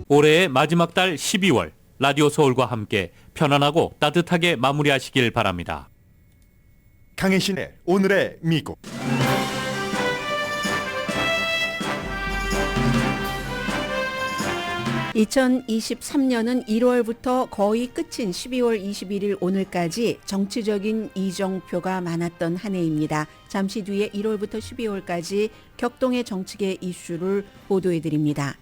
올해의 마지막 달 12월 라디오 서울과 함께 편안하고 따뜻하게 마무리하시길 바랍니다. 강혜신의 오늘의 미국. (2023년은) 1월부터 거의 끝인 12월 21일 오늘까지 정치적인 이정표가 많았던 한 해입니다. 잠시 뒤에 1월부터 12월까지 격동의 정치계 이슈를 보도해드립니다.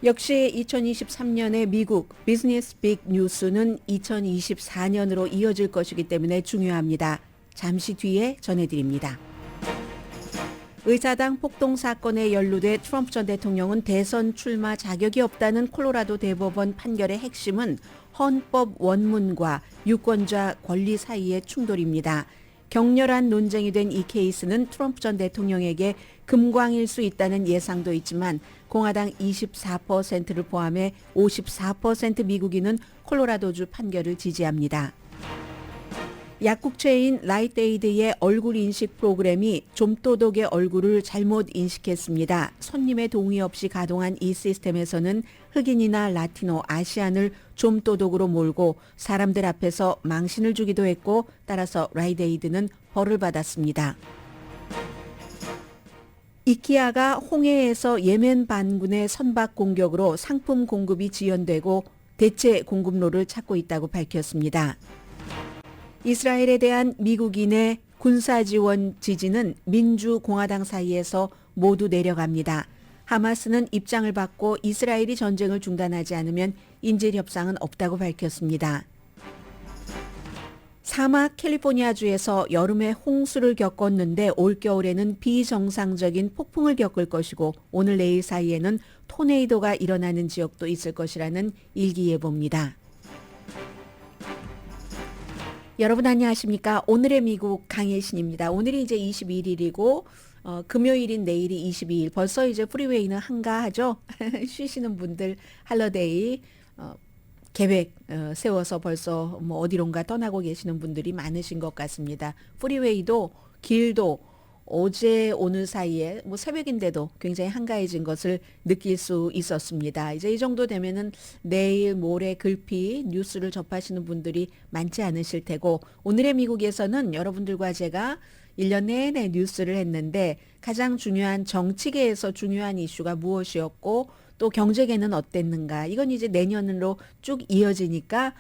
역시 2023년의 미국 비즈니스 빅 뉴스는 2024년으로 이어질 것이기 때문에 중요합니다. 잠시 뒤에 전해드립니다. 의사당 폭동 사건에 연루돼 트럼프 전 대통령은 대선 출마 자격이 없다는 콜로라도 대법원 판결의 핵심은 헌법 원문과 유권자 권리 사이의 충돌입니다. 격렬한 논쟁이 된 이 케이스는 트럼프 전 대통령에게 금광일 수 있다는 예상도 있지만 공화당 24%를 포함해 54% 미국인은 콜로라도주 판결을 지지합니다. 약국체인 라이트에이드의 얼굴 인식 프로그램이 좀도독의 얼굴을 잘못 인식했습니다. 손님의 동의 없이 가동한 이 시스템에서는 흑인이나 라티노, 아시안을 좀도독으로 몰고 사람들 앞에서 망신을 주기도 했고 따라서 라이트에이드는 벌을 받았습니다. 이케아가 홍해에서 예멘 반군의 선박 공격으로 상품 공급이 지연되고 대체 공급로를 찾고 있다고 밝혔습니다. 이스라엘에 대한 미국인의 군사지원 지지는 민주공화당 사이에서 모두 내려갑니다. 하마스는 입장을 받고 이스라엘이 전쟁을 중단하지 않으면 인질 협상은 없다고 밝혔습니다. 사막 캘리포니아주에서 여름에 홍수를 겪었는데 올겨울에는 비정상적인 폭풍을 겪을 것이고 오늘 내일 사이에는 토네이도가 일어나는 지역도 있을 것이라는 일기예보입니다. 여러분 안녕하십니까? 오늘의 미국 강혜신입니다. 오늘이 이제 21일이고 금요일인 내일이 22일. 벌써 이제 프리웨이는 한가하죠? 쉬시는 분들 할러데이 계획 세워서 벌써 뭐 어디론가 떠나고 계시는 분들이 많으신 것 같습니다. 프리웨이도 길도 어제 오늘 사이에 뭐 새벽인데도 굉장히 한가해진 것을 느낄 수 있었습니다. 이제 이 정도 되면은 내일 모레 글피 뉴스를 접하시는 분들이 많지 않으실 테고 오늘의 미국에서는 여러분들과 제가 1년 내내 뉴스를 했는데 가장 중요한 정치계에서 중요한 이슈가 무엇이었고 또 경제계는 어땠는가 이건 이제 내년으로 쭉 이어지니까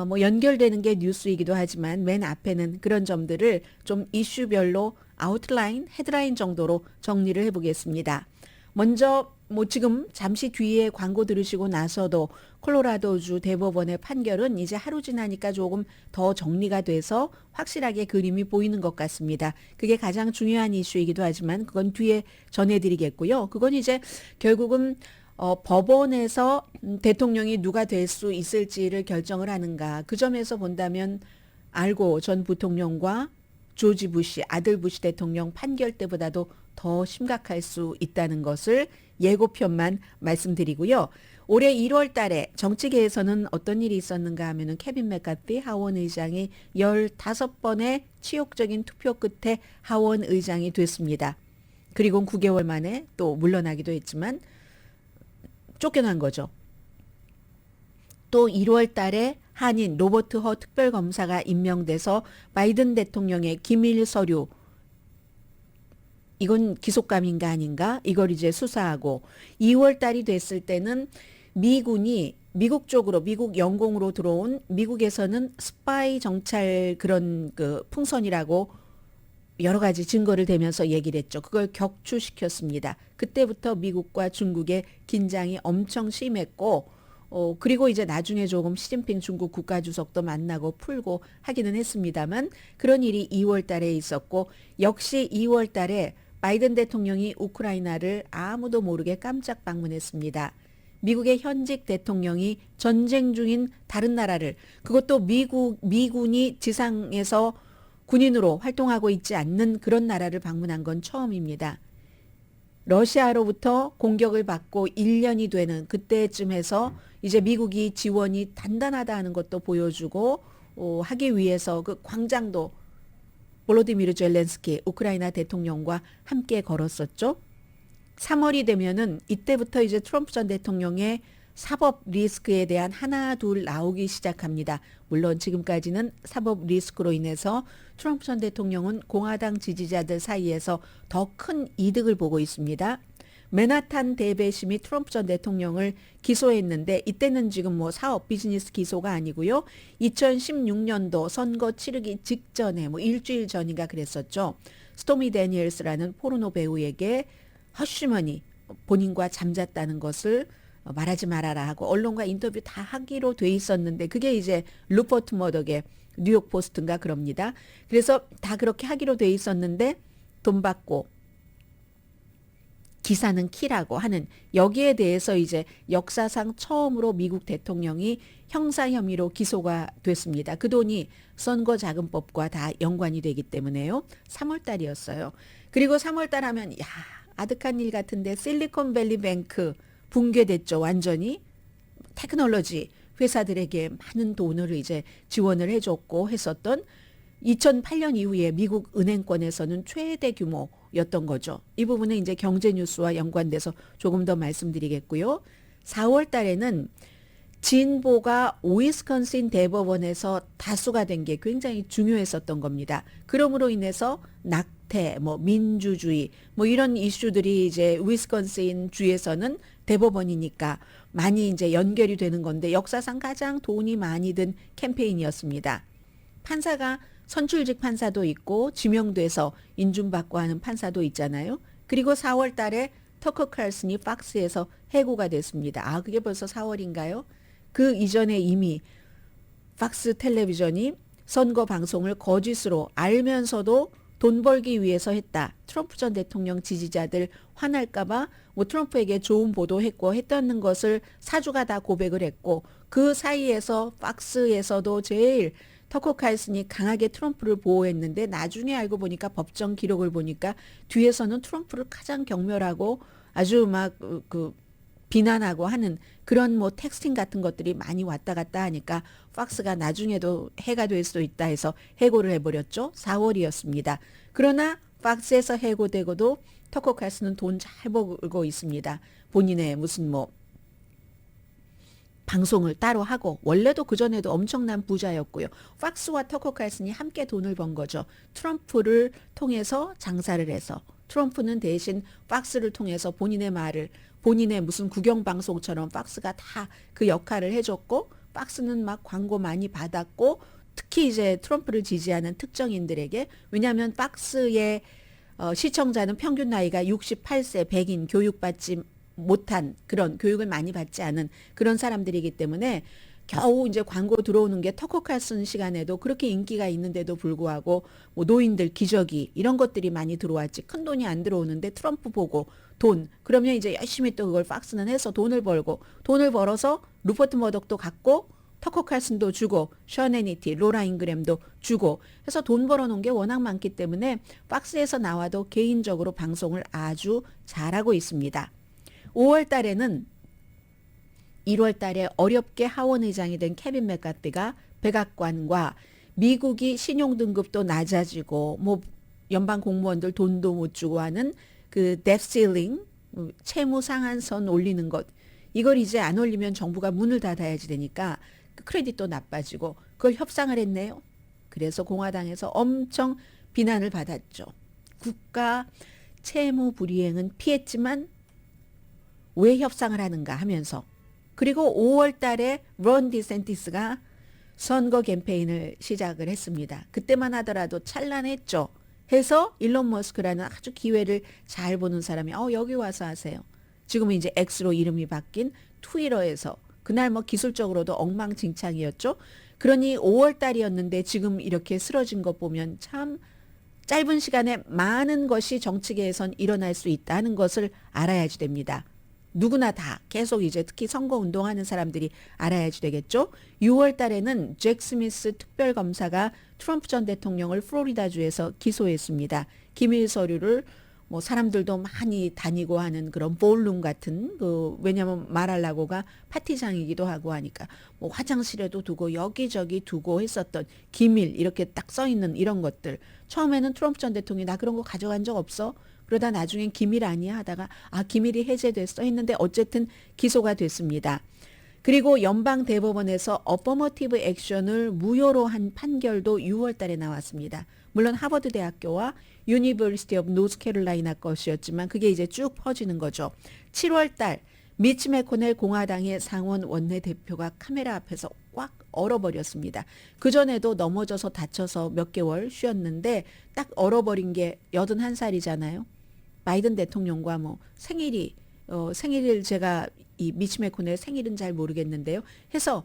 뭐 연결되는 게 뉴스이기도 하지만 맨 앞에는 그런 점들을 좀 이슈별로 아웃라인, 헤드라인 정도로 정리를 해보겠습니다. 먼저 뭐 지금 잠시 뒤에 광고 들으시고 나서도 콜로라도주 대법원의 판결은 이제 하루 지나니까 조금 더 정리가 돼서 확실하게 그림이 보이는 것 같습니다. 그게 가장 중요한 이슈이기도 하지만 그건 뒤에 전해드리겠고요. 그건 이제 결국은 법원에서 대통령이 누가 될 수 있을지를 결정을 하는가. 그 점에서 본다면 알고 전 부통령과 조지 부시, 아들 부시 대통령 판결 때보다도 더 심각할 수 있다는 것을 예고편만 말씀드리고요. 올해 1월 달에 정치계에서는 어떤 일이 있었는가 하면은 케빈 맥카티 하원 의장이 15번의 치욕적인 투표 끝에 하원 의장이 됐습니다. 그리고 9개월 만에 또 물러나기도 했지만 쫓겨난 거죠. 또 1월 달에 한인 로버트 허 특별검사가 임명돼서 바이든 대통령의 기밀 서류 이건 기속감인가 아닌가 이걸 이제 수사하고 2월 달이 됐을 때는 미군이 미국 쪽으로 미국 영공으로 들어온 미국에서는 스파이 정찰 그런 그 풍선이라고 여러 가지 증거를 대면서 얘기를 했죠. 그걸 격추시켰습니다. 그때부터 미국과 중국의 긴장이 엄청 심했고 그리고 이제 나중에 조금 시진핑 중국 국가주석도 만나고 풀고 하기는 했습니다만 그런 일이 2월 달에 있었고 역시 2월 달에 바이든 대통령이 우크라이나를 아무도 모르게 깜짝 방문했습니다. 미국의 현직 대통령이 전쟁 중인 다른 나라를 그것도 미군이 지상에서 군인으로 활동하고 있지 않는 그런 나라를 방문한 건 처음입니다. 러시아로부터 공격을 받고 1년이 되는 그때쯤 해서 이제 미국이 지원이 단단하다 하는 것도 보여주고 하기 위해서 그 광장도 볼로디미르 젤렌스키 우크라이나 대통령과 함께 걸었었죠. 3월이 되면은 이때부터 이제 트럼프 전 대통령의 사법 리스크에 대한 하나 둘 나오기 시작합니다. 물론 지금까지는 사법 리스크로 인해서 트럼프 전 대통령은 공화당 지지자들 사이에서 더 큰 이득을 보고 있습니다. 맨하탄 대배심이 트럼프 전 대통령을 기소했는데 이때는 지금 뭐 사업 비즈니스 기소가 아니고요. 2016년도 선거 치르기 직전에 뭐 일주일 전인가 그랬었죠. 스토미 데니엘스라는 포르노 배우에게 허쉬머니 본인과 잠잤다는 것을 말하지 말아라 하고 언론과 인터뷰 다 하기로 돼 있었는데 그게 이제 루퍼트 머덕의 뉴욕 포스트인가 그럽니다. 그래서 다 그렇게 하기로 돼 있었는데 돈 받고 기사는 키라고 하는 여기에 대해서 이제 역사상 처음으로 미국 대통령이 형사 혐의로 기소가 됐습니다. 그 돈이 선거자금법과 다 연관이 되기 때문에요. 3월 달이었어요. 그리고 3월 달 하면 야 아득한 일 같은데 실리콘밸리 뱅크 붕괴됐죠. 완전히 테크놀로지 회사들에게 많은 돈을 이제 지원을 해줬고 했었던 2008년 이후에 미국 은행권에서는 최대 규모였던 거죠. 이 부분은 이제 경제 뉴스와 연관돼서 조금 더 말씀드리겠고요. 4월 달에는 진보가 위스콘신 대법원에서 다수가 된 게 굉장히 중요했었던 겁니다. 그러므로 인해서 낙태, 뭐 민주주의, 뭐 이런 이슈들이 이제 위스콘신 주에서는 대법원이니까 많이 이제 연결이 되는 건데 역사상 가장 돈이 많이 든 캠페인이었습니다. 판사가 선출직 판사도 있고 지명돼서 인준받고 하는 판사도 있잖아요. 그리고 4월 달에 터커 칼슨이 팍스에서 해고가 됐습니다. 아, 그게 벌써 4월인가요? 그 이전에 이미 팍스 텔레비전이 선거 방송을 거짓으로 알면서도 돈 벌기 위해서 했다. 트럼프 전 대통령 지지자들 화날까봐 뭐 트럼프에게 좋은 보도했고 했다는 것을 사주가 다 고백을 했고 그 사이에서 팍스에서도 제일 터커 칼슨이 강하게 트럼프를 보호했는데 나중에 알고 보니까 법정 기록을 보니까 뒤에서는 트럼프를 가장 경멸하고 아주 막 그 비난하고 하는 그런 뭐 텍스팅 같은 것들이 많이 왔다 갔다 하니까 팍스가 나중에도 해가 될 수도 있다 해서 해고를 해버렸죠. 4월이었습니다. 그러나 팍스에서 해고되고도 터커 칼슨은 돈 잘 벌고 있습니다. 본인의 무슨 뭐 방송을 따로 하고 원래도 그전에도 엄청난 부자였고요. 팍스와 터커 칼슨이 함께 돈을 번 거죠. 트럼프를 통해서 장사를 해서 트럼프는 대신 팍스를 통해서 본인의 말을 본인의 무슨 국영방송처럼 팍스가 다 그 역할을 해줬고 팍스는 막 광고 많이 받았고 특히 이제 트럼프를 지지하는 특정인들에게 왜냐하면 팍스의 시청자는 평균 나이가 68세 백인 교육받지 못한 그런 교육을 많이 받지 않은 그런 사람들이기 때문에 겨우 이제 광고 들어오는 게 터커 칼슨 시간에도 그렇게 인기가 있는데도 불구하고 뭐 노인들 기저귀 이런 것들이 많이 들어왔지 큰 돈이 안 들어오는데 트럼프 보고 돈 그러면 이제 열심히 또 그걸 팍스는 해서 돈을 벌고 돈을 벌어서 루퍼트 머덕도 갖고 터커 칼슨도 주고 션 해니티, 로라 잉그램도 주고 해서 돈 벌어놓은 게 워낙 많기 때문에 팍스에서 나와도 개인적으로 방송을 아주 잘하고 있습니다. 5월 달에는 1월 달에 어렵게 하원의장이 된 케빈 맥카티가 백악관과 미국이 신용등급도 낮아지고 뭐 연방 공무원들 돈도 못 주고 하는 그 뎁 실링 채무 상한선 올리는 것 이걸 이제 안 올리면 정부가 문을 닫아야지 되니까 그 크레딧도 나빠지고 그걸 협상을 했네요. 그래서 공화당에서 엄청 비난을 받았죠. 국가 채무 불이행은 피했지만 왜 협상을 하는가 하면서 그리고 5월 달에 론 디센티스가 선거 캠페인을 시작을 했습니다. 그때만 하더라도 찬란했죠. 해서 일론 머스크라는 아주 기회를 잘 보는 사람이 여기 와서 하세요. 지금은 이제 X로 이름이 바뀐 트위터에서 그날 뭐 기술적으로도 엉망진창이었죠. 그러니 5월 달이었는데 지금 이렇게 쓰러진 것 보면 참 짧은 시간에 많은 것이 정치계에선 일어날 수 있다는 것을 알아야지 됩니다. 누구나 다 계속 이제 특히 선거운동하는 사람들이 알아야지 되겠죠. 6월 달에는 잭 스미스 특별검사가 트럼프 전 대통령을 플로리다주에서 기소했습니다. 기밀 서류를 뭐 사람들도 많이 다니고 하는 그런 볼룸 같은 왜냐하면 마랄라고가 파티장이기도 하고 하니까 뭐 화장실에도 두고 여기저기 두고 했었던 기밀 이렇게 딱 써 있는 이런 것들 처음에는 트럼프 전 대통령이 나 그런 거 가져간 적 없어 그러다 나중엔 기밀 아니야 하다가 기밀이 해제됐어 했는데 어쨌든 기소가 됐습니다. 그리고 연방대법원에서 어퍼머티브 액션을 무효로 한 판결도 6월 달에 나왔습니다. 물론 하버드 대학교와 유니버시티 오브 노스캐롤라이나 것이었지만 그게 이제 쭉 퍼지는 거죠. 7월 달 미치 매코넬 공화당의 상원 원내대표가 카메라 앞에서 꽉 얼어버렸습니다. 그전에도 넘어져서 다쳐서 몇 개월 쉬었는데 딱 얼어버린 게 81살이잖아요. 바이든 대통령과 뭐 생일을 제가 이 미치 매코넬 생일은 잘 모르겠는데요. 해서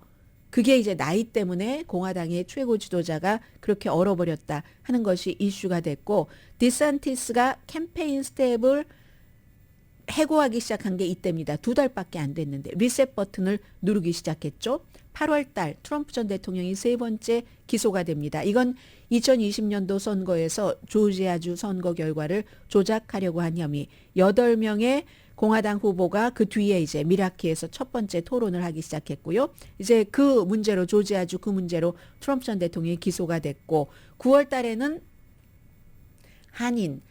그게 이제 나이 때문에 공화당의 최고 지도자가 그렇게 얼어버렸다 하는 것이 이슈가 됐고 디산티스가 캠페인 스텝을 해고하기 시작한 게 이때입니다. 2달밖에 안 됐는데 리셋 버튼을 누르기 시작했죠. 8월 달 트럼프 전 대통령이 세 번째 기소가 됩니다. 이건 2020년도 선거에서 조지아주 선거 결과를 조작하려고 한 혐의 8명의 공화당 후보가 그 뒤에 이제 미라키에서 첫 번째 토론을 하기 시작했고요. 이제 그 문제로 조지아주 그 문제로 트럼프 전 대통령이 기소가 됐고 9월 달에는 한인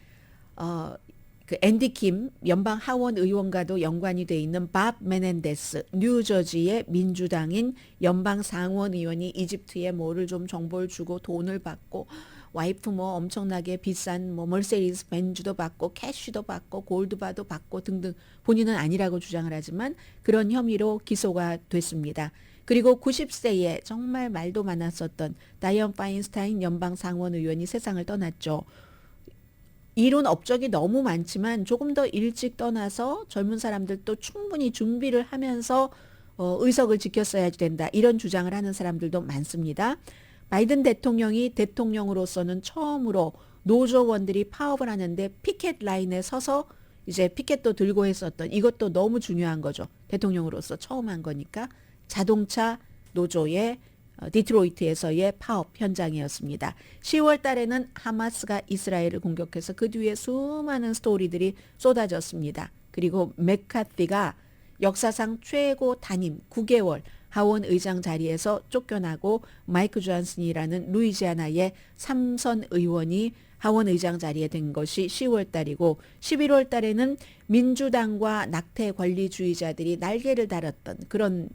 그 앤디 킴 연방 하원 의원과도 연관이 돼 있는 밥 메넨데스 뉴저지의 민주당인 연방 상원 의원이 이집트에 뭐를 좀 정보를 주고 돈을 받고 와이프 뭐 엄청나게 비싼 뭐 멀세리스 벤츠도 받고 캐시도 받고 골드바도 받고 등등 본인은 아니라고 주장을 하지만 그런 혐의로 기소가 됐습니다. 그리고 90세에 정말 말도 많았었던 다이언 파인스타인 연방 상원 의원이 세상을 떠났죠. 이론 업적이 너무 많지만 조금 더 일찍 떠나서 젊은 사람들도 충분히 준비를 하면서 의석을 지켰어야 된다. 이런 주장을 하는 사람들도 많습니다. 바이든 대통령이 대통령으로서는 처음으로 노조원들이 파업을 하는데 피켓 라인에 서서 이제 피켓도 들고 했었던 이것도 너무 중요한 거죠. 대통령으로서 처음 한 거니까 자동차 노조의 디트로이트에서의 파업 현장이었습니다. 10월 달에는 하마스가 이스라엘을 공격해서 그 뒤에 수많은 스토리들이 쏟아졌습니다. 그리고 맥카티가 역사상 최고 단임 9개월 하원 의장 자리에서 쫓겨나고 마이크 존슨이라는 루이지아나의 3선 의원이 하원 의장 자리에 된 것이 10월 달이고 11월 달에는 민주당과 낙태 권리주의자들이 날개를 달았던 그런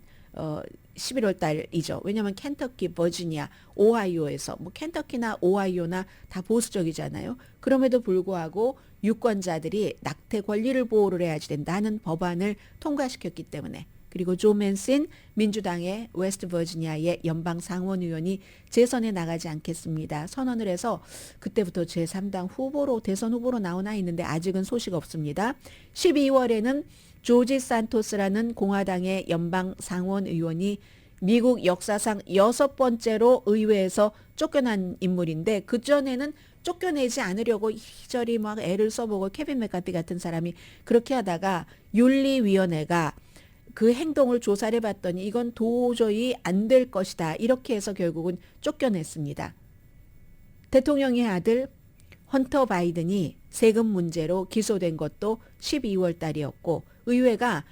11월 달이죠. 왜냐하면 켄터키, 버지니아, 오하이오에서 뭐 켄터키나 오하이오나 다 보수적이잖아요. 그럼에도 불구하고 유권자들이 낙태 권리를 보호를 해야지 된다는 법안을 통과시켰기 때문에 그리고 조 맨신 민주당의 웨스트 버지니아의 연방 상원 의원이 재선에 나가지 않겠습니다. 선언을 해서 그때부터 제3당 후보로 대선 후보로 나오나 있는데 아직은 소식 없습니다. 12월에는 조지 산토스라는 공화당의 연방 상원 의원이 미국 역사상 6번째로 의회에서 쫓겨난 인물인데 그전에는 쫓겨내지 않으려고 이리저리 막 애를 써보고 케빈 맥카티 같은 사람이 그렇게 하다가 윤리위원회가 그 행동을 조사를 해봤더니 이건 도저히 안 될 것이다. 이렇게 해서 결국은 쫓겨냈습니다. 대통령의 아들 헌터 바이든이 세금 문제로 기소된 것도 12월 달이었고 의회가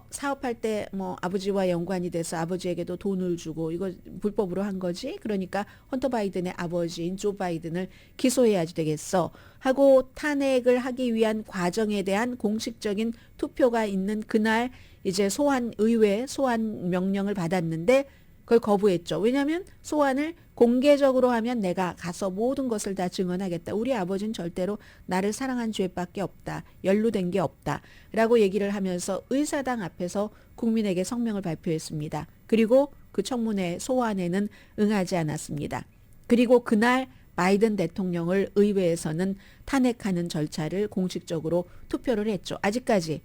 사업할 때 뭐 아버지와 연관이 돼서 아버지에게도 돈을 주고 이거 불법으로 한 거지. 그러니까 헌터 바이든의 아버지인 조 바이든을 기소해야지 되겠어 하고 탄핵을 하기 위한 과정에 대한 공식적인 투표가 있는 그날 이제 의회 소환 명령을 받았는데 그걸 거부했죠. 왜냐하면 소환을 공개적으로 하면 내가 가서 모든 것을 다 증언하겠다. 우리 아버지는 절대로 나를 사랑한 죄밖에 없다. 연루된 게 없다. 라고 얘기를 하면서 의사당 앞에서 국민에게 성명을 발표했습니다. 그리고 그 청문회 소환에는 응하지 않았습니다. 그리고 그날 바이든 대통령을 의회에서는 탄핵하는 절차를 공식적으로 투표를 했죠. 아직까지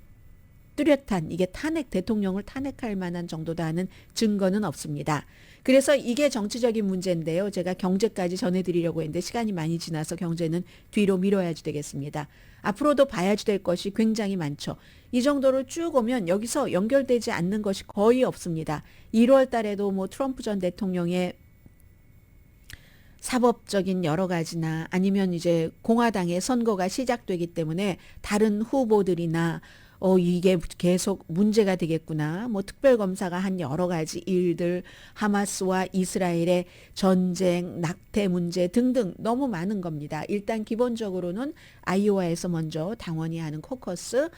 뚜렷한 이게 대통령을 탄핵할 만한 정도다 하는 증거는 없습니다. 그래서 이게 정치적인 문제인데요. 제가 경제까지 전해드리려고 했는데 시간이 많이 지나서 경제는 뒤로 미뤄야지 되겠습니다. 앞으로도 봐야지 될 것이 굉장히 많죠. 이 정도로 쭉 오면 여기서 연결되지 않는 것이 거의 없습니다. 1월 달에도 뭐 트럼프 전 대통령의 사법적인 여러 가지나 아니면 이제 공화당의 선거가 시작되기 때문에 다른 후보들이나 이게 계속 문제가 되겠구나. 뭐 특별검사가 한 여러 가지 일들, 하마스와 이스라엘의 전쟁, 낙태 문제 등등 너무 많은 겁니다. 일단 기본적으로는 아이오와에서 먼저 당원이 하는 코커스,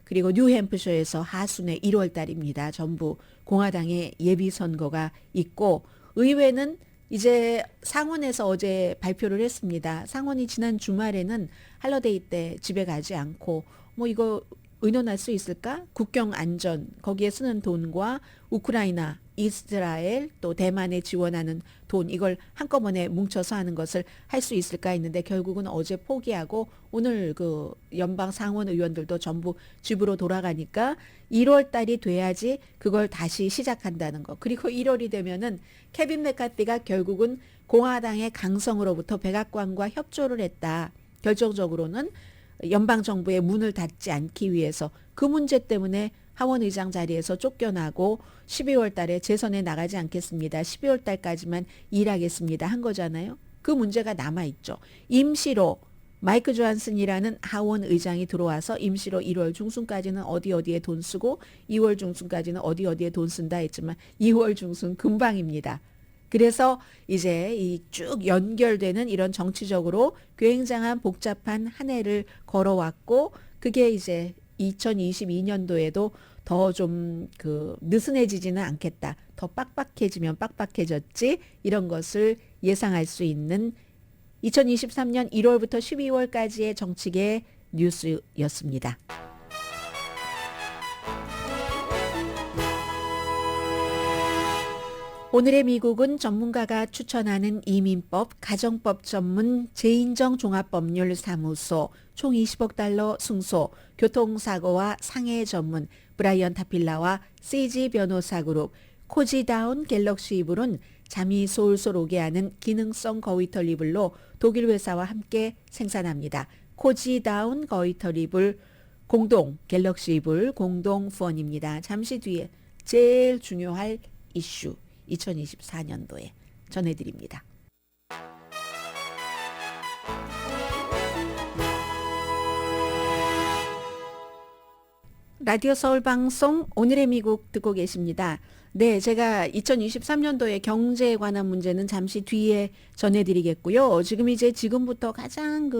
그리고 뉴햄프셔에서 하순의 1월 달입니다. 전부 공화당의 예비선거가 있고, 의회는 이제 상원에서 어제 발표를 했습니다. 상원이 지난 주말에는 할러데이 때 집에 가지 않고 뭐 이거 의논할 수 있을까? 국경 안전, 거기에 쓰는 돈과 우크라이나, 이스라엘, 또 대만에 지원하는 돈, 이걸 한꺼번에 뭉쳐서 하는 것을 할 수 있을까 했는데 결국은 어제 포기하고 오늘 그 연방 상원 의원들도 전부 집으로 돌아가니까 1월 달이 돼야지 그걸 다시 시작한다는 거. 그리고 1월이 되면은 케빈 맥카티가 결국은 공화당의 강성으로부터 백악관과 협조를 했다. 결정적으로는 연방정부의 문을 닫지 않기 위해서 그 문제 때문에 하원의장 자리에서 쫓겨나고 12월 달에 재선에 나가지 않겠습니다. 12월 달까지만 일하겠습니다. 한 거잖아요. 그 문제가 남아있죠. 임시로 마이크 조한슨이라는 하원 의장이 들어와서 임시로 1월 중순까지는 어디에 돈 쓰고 2월 중순까지는 어디에 돈 쓴다 했지만 2월 중순 금방입니다. 그래서 이제 이 쭉 연결되는 이런 정치적으로 굉장한 복잡한 한 해를 걸어왔고, 그게 이제 2022년도에도 더 좀 느슨해지지는 않겠다. 더 빡빡해지면 빡빡해졌지. 이런 것을 예상할 수 있는 2023년 1월부터 12월까지의 정치계 뉴스였습니다. 오늘의 미국은 전문가가 추천하는 이민법, 가정법 전문 재인정 종합법률사무소, 총 20억 달러 승소, 교통사고와 상해 전문 브라이언 타필라와 CG 변호사 그룹, 코지다운 갤럭시 이불은 잠이 솔솔 오게 하는 기능성 거위털 이불로 독일 회사와 함께 생산합니다. 코지다운 거위털 이불 공동 갤럭시 이불 공동 후원입니다. 잠시 뒤에 제일 중요할 이슈 2024년도에 전해드립니다. 라디오 서울 방송 오늘의 미국 듣고 계십니다. 네, 제가 2023년도에 경제에 관한 문제는 잠시 뒤에 전해드리겠고요. 지금부터 가장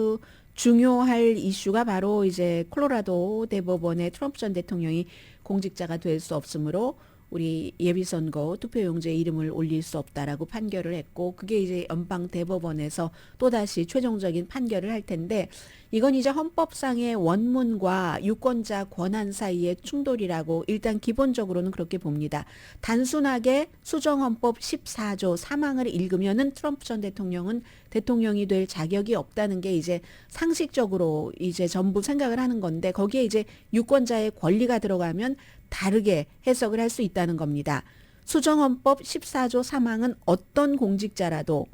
중요할 이슈가 바로 이제 콜로라도 대법원의 트럼프 전 대통령이 공직자가 될 수 없으므로 우리 예비선거 투표용지에 이름을 올릴 수 없다라고 판결을 했고, 그게 이제 연방 대법원에서 또다시 최종적인 판결을 할 텐데, 이건 이제 헌법상의 원문과 유권자 권한 사이의 충돌이라고 일단 기본적으로는 그렇게 봅니다. 단순하게 수정헌법 14조 3항을 읽으면은 트럼프 전 대통령은 대통령이 될 자격이 없다는 게 이제 상식적으로 이제 전부 생각을 하는 건데, 거기에 이제 유권자의 권리가 들어가면 다르게 해석을 할 수 있다는 겁니다. 수정헌법 14조 3항은 어떤 공직자라도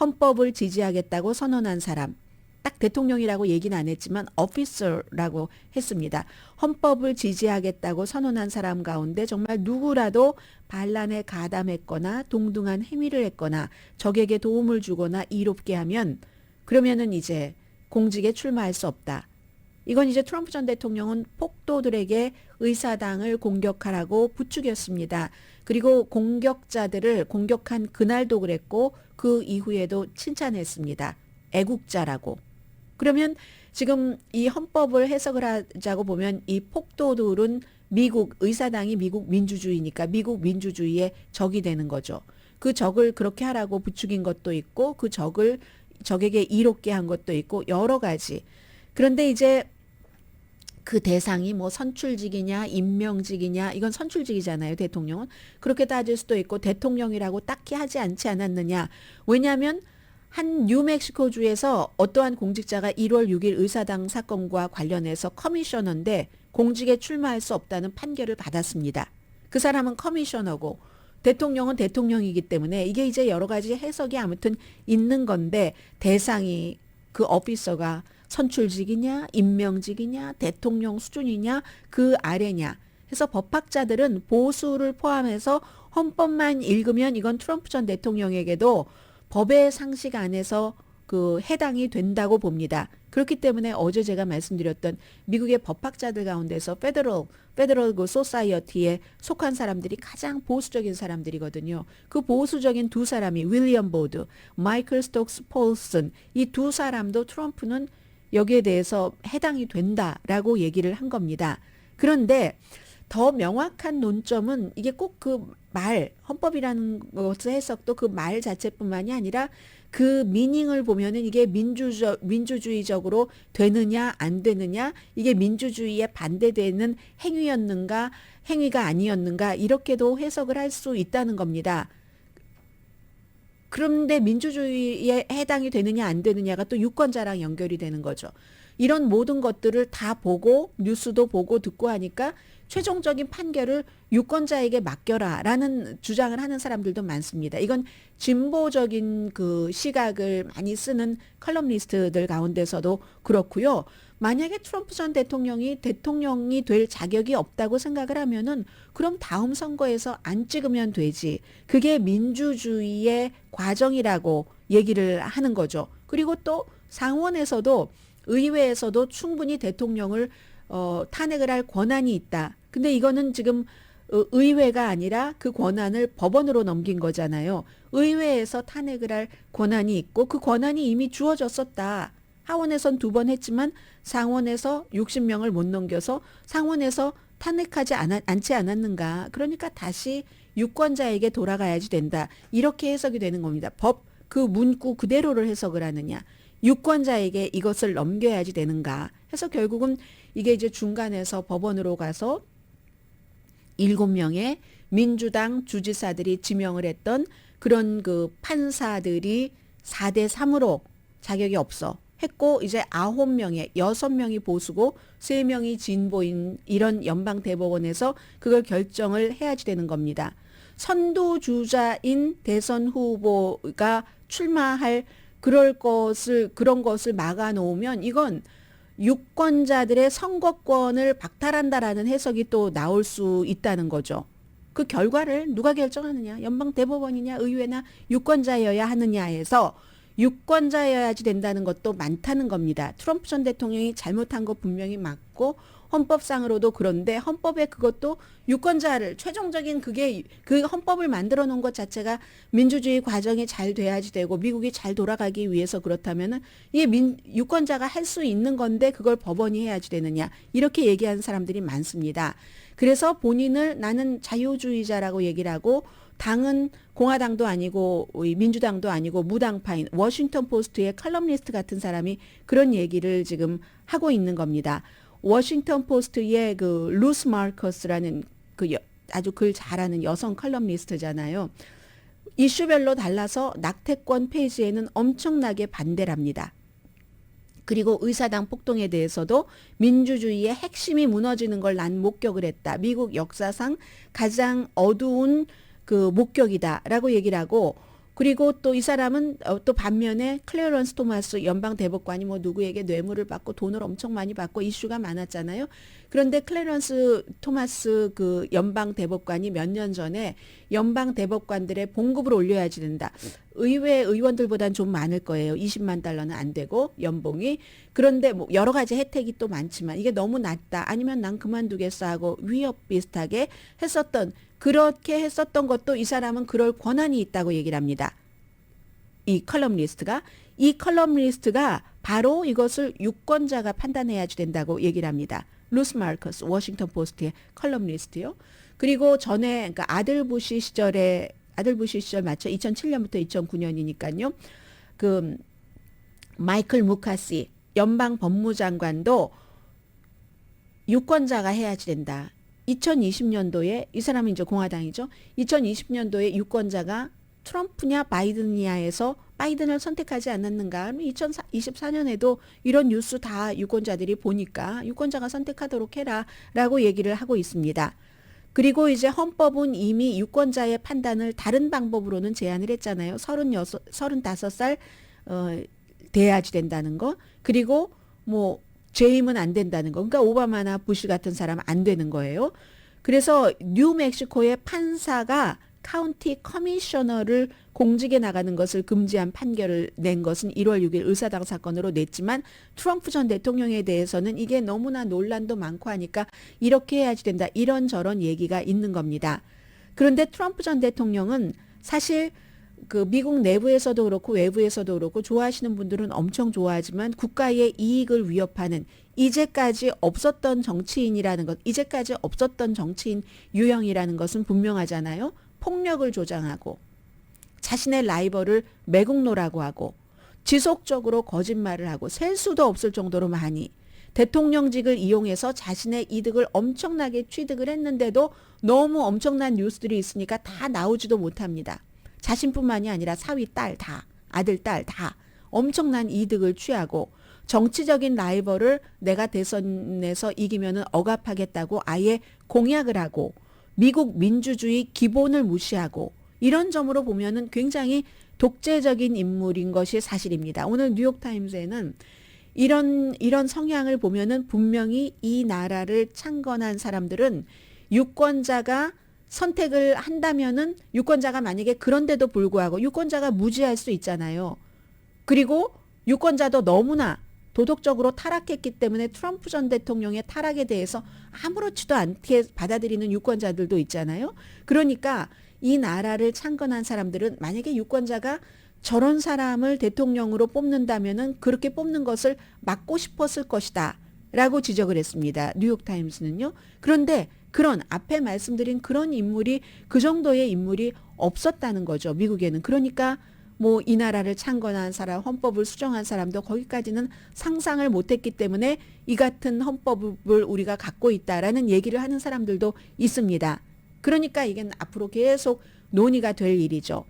헌법을 지지하겠다고 선언한 사람, 딱 대통령이라고 얘기는 안 했지만 officer라고 했습니다. 헌법을 지지하겠다고 선언한 사람 가운데 정말 누구라도 반란에 가담했거나 동등한 행위를 했거나 적에게 도움을 주거나 이롭게 하면 그러면은 이제 공직에 출마할 수 없다. 이건 이제 트럼프 전 대통령은 폭도들에게 의사당을 공격하라고 부추겼습니다. 그리고 공격자들을 공격한 그날도 그랬고 그 이후에도 칭찬했습니다. 애국자라고. 그러면 지금 이 헌법을 해석을 하자고 보면 이 폭도들은 미국 의사당이 미국 민주주의니까 미국 민주주의의 적이 되는 거죠. 그 적을 그렇게 하라고 부추긴 것도 있고 그 적에게 이롭게 한 것도 있고 여러 가지. 그런데 이제 그 대상이 뭐 선출직이냐 임명직이냐, 이건 선출직이잖아요. 대통령은 그렇게 따질 수도 있고 대통령이라고 딱히 하지 않지 않았느냐. 왜냐하면 한 뉴멕시코주에서 어떠한 공직자가 1월 6일 의사당 사건과 관련해서 커미셔너인데 공직에 출마할 수 없다는 판결을 받았습니다. 그 사람은 커미셔너고 대통령은 대통령이기 때문에 이게 이제 여러 가지 해석이 아무튼 있는 건데, 대상이 그 오피서가 선출직이냐 임명직이냐 대통령 수준이냐 그 아래냐 해서 법학자들은 보수를 포함해서 헌법만 읽으면 이건 트럼프 전 대통령에게도 법의 상식 안에서 그 해당이 된다고 봅니다. 그렇기 때문에 어제 제가 말씀드렸던 미국의 법학자들 가운데서 페더럴 그 소사이어티에 속한 사람들이 가장 보수적인 사람들이거든요. 그 보수적인 두 사람이 윌리엄 보드, 마이클 스톡스 폴슨, 이 두 사람도 트럼프는 여기에 대해서 해당이 된다라고 얘기를 한 겁니다. 그런데 더 명확한 논점은 이게 꼭 그 말, 헌법이라는 것의 해석도 그 말 자체뿐만이 아니라 그 미닝을 보면은 이게 민주주의적으로 되느냐 안 되느냐, 이게 민주주의에 반대되는 행위였는가 행위가 아니었는가, 이렇게도 해석을 할 수 있다는 겁니다. 그런데 민주주의에 해당이 되느냐 안 되느냐가 또 유권자랑 연결이 되는 거죠. 이런 모든 것들을 다 보고 뉴스도 보고 듣고 하니까 최종적인 판결을 유권자에게 맡겨라라는 주장을 하는 사람들도 많습니다. 이건 진보적인 그 시각을 많이 쓰는 컬럼니스트들 가운데서도 그렇고요. 만약에 트럼프 전 대통령이 될 자격이 없다고 생각을 하면은 그럼 다음 선거에서 안 찍으면 되지. 그게 민주주의의 과정이라고 얘기를 하는 거죠. 그리고 또 상원에서도 의회에서도 충분히 대통령을 탄핵을 할 권한이 있다. 근데 이거는 지금 의회가 아니라 그 권한을 법원으로 넘긴 거잖아요. 의회에서 탄핵을 할 권한이 있고 그 권한이 이미 주어졌었다. 하원에선 2번 했지만 상원에서 60명을 못 넘겨서 상원에서 탄핵하지 않지 않았는가. 그러니까 다시 유권자에게 돌아가야지 된다. 이렇게 해석이 되는 겁니다. 법 그 문구 그대로를 해석을 하느냐, 유권자에게 이것을 넘겨야지 되는가 해서 결국은 이게 이제 중간에서 법원으로 가서 7명의 민주당 주지사들이 지명을 했던 그런 그 판사들이 4대3으로 자격이 없어 했고, 이제 9명의 6명이 보수고 3명이 진보인 이런 연방 대법원에서 그걸 결정을 해야지 되는 겁니다. 선두주자인 대선 후보가 출마할 그런 것을 막아놓으면 이건 유권자들의 선거권을 박탈한다라는 해석이 또 나올 수 있다는 거죠. 그 결과를 누가 결정하느냐, 연방 대법원이냐 의회나 유권자여야 하느냐에서 유권자여야지 된다는 것도 많다는 겁니다. 트럼프 전 대통령이 잘못한 거 분명히 맞고 헌법상으로도 그런데 헌법에 그것도 유권자를 최종적인 그게 그 헌법을 만들어 놓은 것 자체가 민주주의 과정이 잘 돼야지 되고 미국이 잘 돌아가기 위해서 그렇다면은 이게 유권자가 할 수 있는 건데 그걸 법원이 해야지 되느냐, 이렇게 얘기하는 사람들이 많습니다. 그래서 본인을 나는 자유주의자라고 얘기를 하고 당은 공화당도 아니고 민주당도 아니고 무당파인 워싱턴 포스트의 컬럼니스트 같은 사람이 그런 얘기를 지금 하고 있는 겁니다. 워싱턴 포스트의 그 루스 마커스라는 아주 글 잘하는 여성 컬럼니스트잖아요. 이슈별로 달라서 낙태권 폐지에는 엄청나게 반대를 합니다. 그리고 의사당 폭동에 대해서도 민주주의의 핵심이 무너지는 걸 난 목격을 했다. 미국 역사상 가장 어두운 그 목격이다라고 얘기를 하고, 그리고 또 이 사람은 또 반면에 클래런스 토마스 연방 대법관이 뭐 누구에게 뇌물을 받고 돈을 엄청 많이 받고 이슈가 많았잖아요. 그런데 클래런스 토마스 그 연방 대법관이 몇 년 전에 연방 대법관들의 봉급을 올려야지 된다. 의회 의원들보단 좀 많을 거예요. 20만 달러는 안 되고 연봉이. 그런데 뭐 여러 가지 혜택이 또 많지만 이게 너무 낮다. 아니면 난 그만두겠어 하고 위협 비슷하게 그렇게 했었던 것도 이 사람은 그럴 권한이 있다고 얘기를 합니다. 이 컬럼니스트가 바로 이것을 유권자가 판단해야지 된다고 얘기를 합니다. 루스 마커스 워싱턴 포스트의 컬럼니스트요. 그리고 전에 그러니까 아들 부시 시절 맞죠? 2007년부터 2009년이니까요. 그 마이클 무카시 연방 법무장관도 유권자가 해야지 된다. 2020년도에 이 사람은 이제 공화당이죠. 2020년도에 유권자가 트럼프냐 바이든이냐에서 바이든을 선택하지 않았는가. 2024년에도 이런 뉴스 다 유권자들이 보니까 유권자가 선택하도록 해라라고 얘기를 하고 있습니다. 그리고 이제 헌법은 이미 유권자의 판단을 다른 방법으로는 제한을 했잖아요. 35살 돼야지 된다는 거. 그리고 뭐 재임은 안 된다는 거. 그러니까 오바마나 부시 같은 사람은 안 되는 거예요. 그래서 뉴멕시코의 판사가 카운티 커미셔너를 공직에 나가는 것을 금지한 판결을 낸 것은 1월 6일 의사당 사건으로 냈지만 트럼프 전 대통령에 대해서는 이게 너무나 논란도 많고 하니까 이렇게 해야지 된다. 이런저런 얘기가 있는 겁니다. 그런데 트럼프 전 대통령은 사실 그 미국 내부에서도 그렇고 외부에서도 그렇고 좋아하시는 분들은 엄청 좋아하지만 국가의 이익을 위협하는 이제까지 없었던 정치인이라는 것, 이제까지 없었던 정치인 유형이라는 것은 분명하잖아요. 폭력을 조장하고 자신의 라이벌을 매국노라고 하고 지속적으로 거짓말을 하고 셀 수도 없을 정도로 많이 대통령직을 이용해서 자신의 이득을 엄청나게 취득을 했는데도 너무 엄청난 뉴스들이 있으니까 다 나오지도 못합니다. 자신뿐만이 아니라 사위 딸 다, 아들 딸 다 엄청난 이득을 취하고 정치적인 라이벌을 내가 대선에서 이기면은 억압하겠다고 아예 공약을 하고 미국 민주주의 기본을 무시하고 이런 점으로 보면은 굉장히 독재적인 인물인 것이 사실입니다. 오늘 뉴욕타임스에는 이런 성향을 보면은 분명히 이 나라를 창건한 사람들은 유권자가 선택을 한다면은 유권자가 만약에 그런데도 불구하고 유권자가 무지할 수 있잖아요. 그리고 유권자도 너무나 도덕적으로 타락했기 때문에 트럼프 전 대통령의 타락에 대해서 아무렇지도 않게 받아들이는 유권자들도 있잖아요. 그러니까 이 나라를 창건한 사람들은 만약에 유권자가 저런 사람을 대통령으로 뽑는다면은 그렇게 뽑는 것을 막고 싶었을 것이다 라고 지적을 했습니다. 뉴욕타임스는요. 그런데 그런 앞에 말씀드린 그런 인물이 그 정도의 인물이 없었다는 거죠. 미국에는. 그러니까 뭐 이 나라를 창건한 사람, 헌법을 수정한 사람도 거기까지는 상상을 못했기 때문에 이 같은 헌법을 우리가 갖고 있다라는 얘기를 하는 사람들도 있습니다. 그러니까 이게 앞으로 계속 논의가 될 일이죠.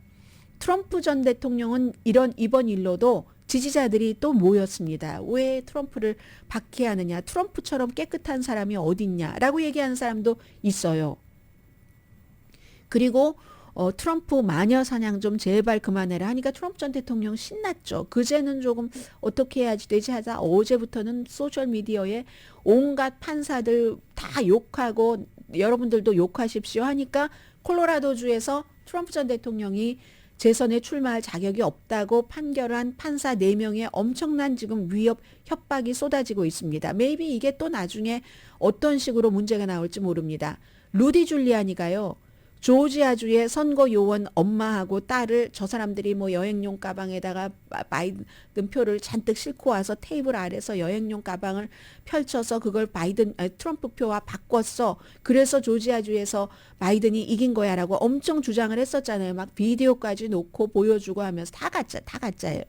트럼프 전 대통령은 이번 일로도 지지자들이 또 모였습니다. 왜 트럼프를 박해하느냐, 트럼프처럼 깨끗한 사람이 어딨냐라고 얘기하는 사람도 있어요. 그리고 트럼프 마녀 사냥 좀 제발 그만해라 하니까 트럼프 전 대통령 신났죠. 그제는 조금 어떻게 해야지 되지 하자 어제부터는 소셜미디어에 온갖 판사들 다 욕하고 여러분들도 욕하십시오 하니까 콜로라도주에서 트럼프 전 대통령이 재선에 출마할 자격이 없다고 판결한 판사 4명의 엄청난 지금 위협, 협박이 쏟아지고 있습니다. maybe 이게 또 나중에 어떤 식으로 문제가 나올지 모릅니다. 루디 줄리아니가요. 조지아주의 선거 요원 엄마하고 딸을 저 사람들이 뭐 여행용 가방에다가 바이든 표를 잔뜩 싣고 와서 테이블 아래서 여행용 가방을 펼쳐서 그걸 트럼프 표와 바꿨어. 그래서 조지아주에서 바이든이 이긴 거야라고 엄청 주장을 했었잖아요. 막 비디오까지 놓고 보여주고 하면서 다 가짜예요.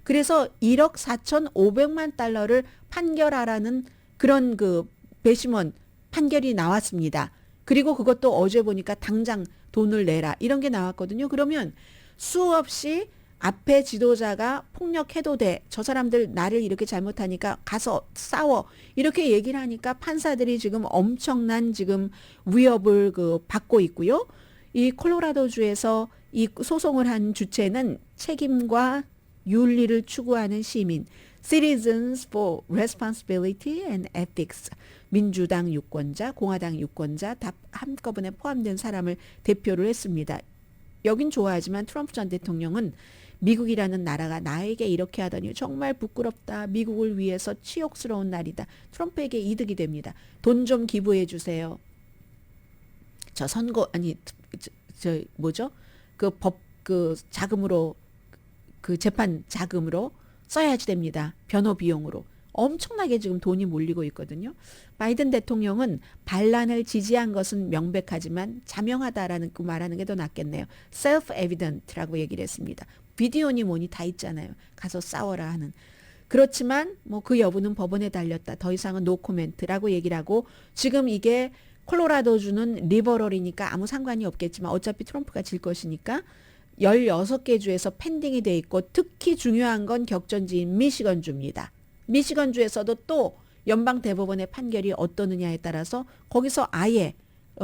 그래서 1억 4,500만 달러를 판결하라는 그런 그 배심원 판결이 나왔습니다. 그리고 그것도 어제 보니까 당장 돈을 내라 이런 게 나왔거든요. 그러면 수없이 앞에 지도자가 폭력해도 돼. 저 사람들 나를 이렇게 잘못하니까 가서 싸워. 이렇게 얘기를 하니까 판사들이 지금 엄청난 지금 위협을 받고 있고요. 이 콜로라도주에서 이 소송을 한 주체는 책임과 윤리를 추구하는 시민, Citizens for Responsibility and Ethics, 민주당 유권자, 공화당 유권자 다 한꺼번에 포함된 사람을 대표를 했습니다. 여긴 좋아하지만 트럼프 전 대통령은 미국이라는 나라가 나에게 이렇게 하다니 정말 부끄럽다. 미국을 위해서 치욕스러운 날이다. 트럼프에게 이득이 됩니다. 돈 좀 기부해 주세요. 저 선거 아니 저 뭐죠? 그 자금으로 그 재판 자금으로 써야지 됩니다. 변호 비용으로. 엄청나게 지금 돈이 몰리고 있거든요. 바이든 대통령은 반란을 지지한 것은 명백하지만 자명하다라는 그 말하는 게 더 낫겠네요. self-evident라고 얘기를 했습니다. 비디오니 뭐니 다 있잖아요. 가서 싸워라 하는. 그렇지만 뭐 그 여부는 법원에 달렸다. 더 이상은 노 코멘트라고 얘기를 하고 지금 이게 콜로라도주는 리버럴이니까 아무 상관이 없겠지만 어차피 트럼프가 질 것이니까 16개 주에서 펜딩이 돼 있고 특히 중요한 건 격전지인 미시건주입니다. 미시건주에서도 또 연방 대법원의 판결이 어떠느냐에 따라서 거기서 아예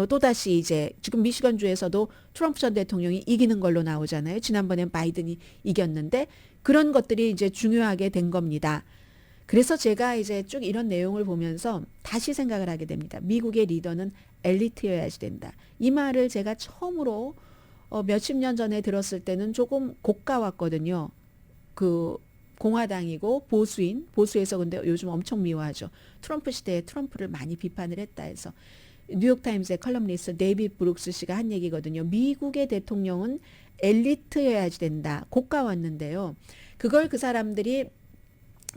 또다시 이제 지금 미시건주에서도 트럼프 전 대통령이 이기는 걸로 나오잖아요. 지난번엔 바이든이 이겼는데 그런 것들이 이제 중요하게 된 겁니다. 그래서 제가 이제 쭉 이런 내용을 보면서 다시 생각을 하게 됩니다. 미국의 리더는 엘리트여야지 된다. 이 말을 제가 처음으로 몇십 년 전에 들었을 때는 조금 고가왔거든요. 그 공화당이고 보수에서 근데 요즘 엄청 미워하죠. 트럼프 시대에 트럼프를 많이 비판을 했다 해서 뉴욕타임스의 컬럼니스트 데이빗 브룩스 씨가 한 얘기거든요. 미국의 대통령은 엘리트여야지 된다. 고가왔는데요. 그걸 그 사람들이